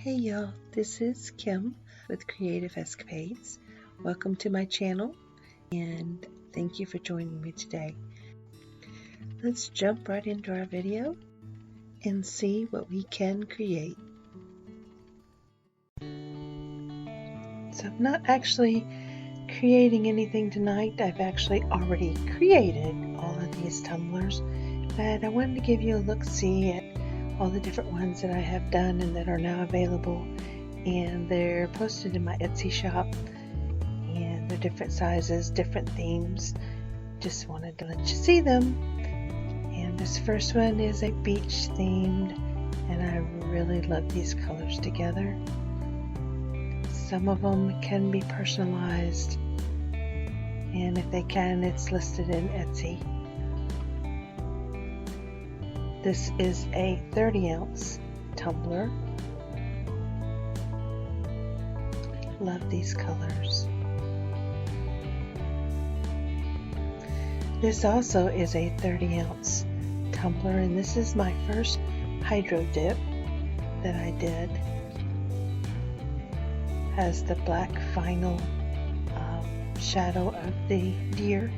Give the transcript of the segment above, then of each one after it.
Hey y'all, this is Kim with Creative Escapades. Welcome to my channel and thank you for joining me today. Let's jump right into our video and see what we can create. So I'm not actually creating anything tonight. I've actually already created all of these tumblers, but I wanted to give you a look-see at all the different ones that I have done and that are now available, and they're posted in my Etsy shop, and they're different sizes, different themes. Just wanted to let you see them. And this first one is a beach themed, and I really love these colors together. Some of them can be personalized, and if they can, it's listed in Etsy. This is a 30-ounce tumbler. Love these colors. This also is a 30-ounce tumbler, and this is my first hydro dip that I did. Has the black vinyl shadow of the deer,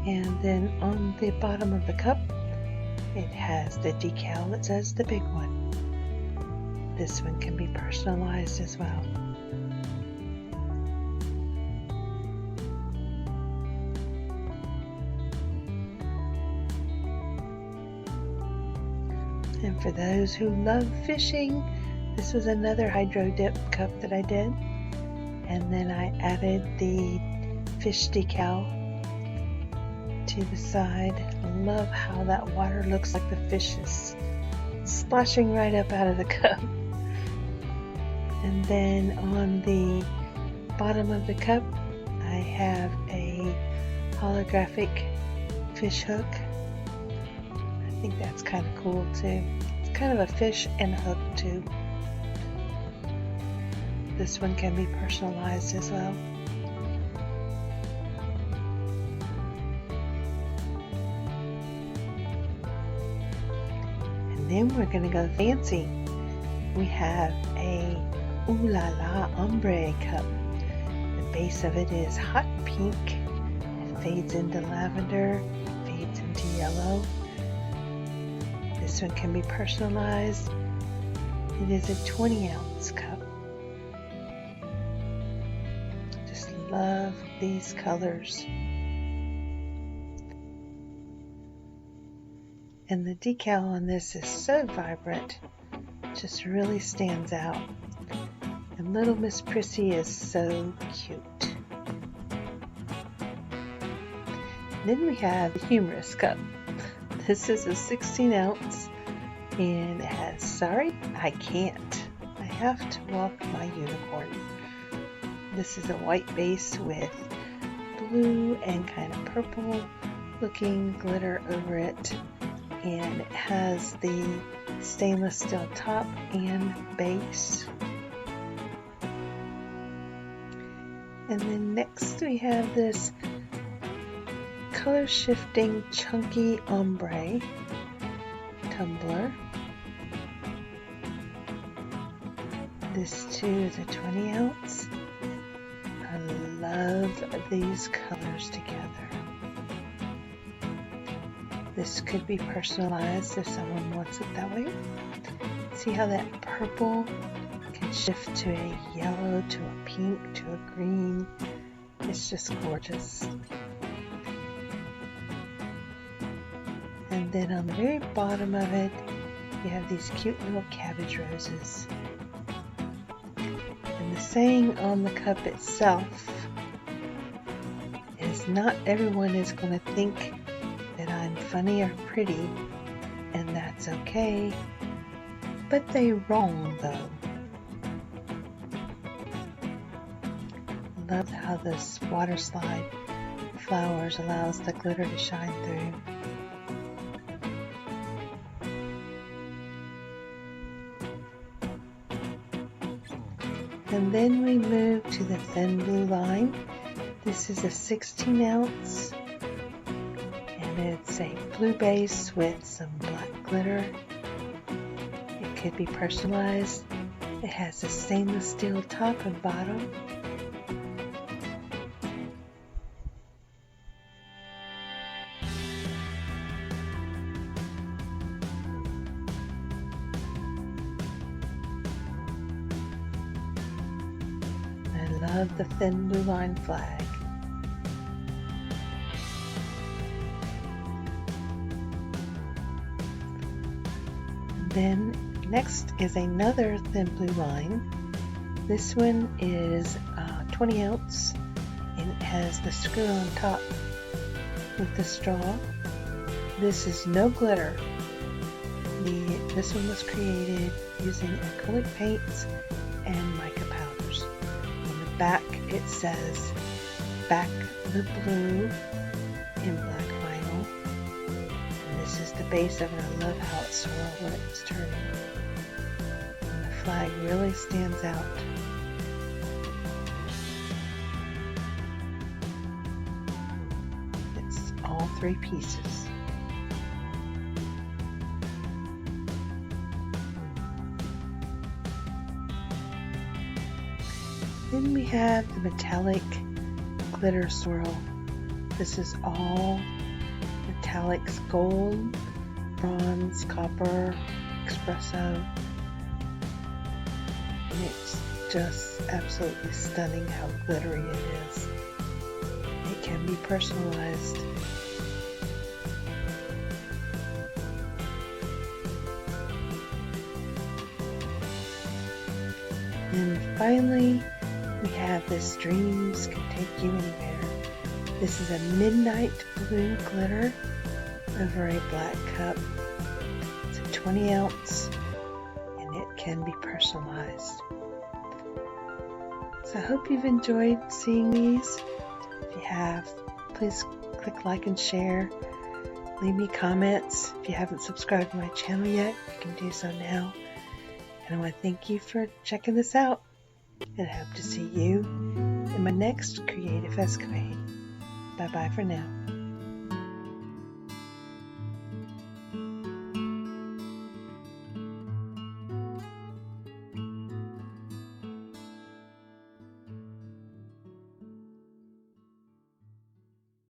and then on the bottom of the cup it has the decal that says the Big One. This one can be personalized as well. And for those who love fishing, this was another hydro dip cup that I did. And then I added the fish decal to the side. I love how that water looks like the fish is splashing right up out of the cup. And then on the bottom of the cup I have a holographic fish hook. I think that's kind of cool too. It's kind of a fish and a hook too. This one can be personalized as well. Then we're going to go fancy. We have a Ooh La La Hombre cup. The base of it is hot pink. It fades into lavender, fades into yellow. This one can be personalized. It is a 20-ounce cup. Just love these colors. And the decal on this is so vibrant, just really stands out. And little Miss Prissy is so cute. Then we have the Humorous Cup. This is a 16-ounce, and it has "Sorry, I can't. I have to walk my unicorn." This is a white base with blue and kind of purple looking glitter over it. And it has the stainless steel top and base. And then next we have this color shifting chunky ombre tumbler. This too is a 20-ounce. I love these colors together. This could be personalized if someone wants it that way. See how that purple can shift to a yellow, to a pink, to a green. It's just gorgeous. And then on the very bottom of it, you have these cute little cabbage roses. And the saying on the cup itself is, not everyone is going to think that I'm funny or pretty, and that's okay, but they wrong though. Love how this water slide flowers allows the glitter to shine through. And then we move to the thin blue line. This is a 16-ounce. It's a blue base with some black glitter. It could be personalized. It has a stainless steel top and bottom. I love the thin blue line flag. And then next is another thin blue line. This one is 20 ounce and it has the screw on top with the straw. This is no glitter. This one was created using acrylic paints and mica powders. On the back it says "Back the Blue" in black vinyl. And this is the base of it. I love how it swirls when it's turning. And the flag really stands out. It's all 3 pieces. Then we have the metallic glitter swirl. This is all metallics: gold, bronze, copper, espresso. And it's just absolutely stunning how glittery it is. It can be personalized. And finally, we have this Dreams Can Take You Anywhere. This is a midnight blue glitter over a black cup. It's a 20 ounce and it can be personalized. So I hope you've enjoyed seeing these. If you have, please click like and share. Leave me comments. If you haven't subscribed to my channel yet, you can do so now. And I want to thank you for checking this out. And I hope to see you in my next creative escapade. Bye bye for now.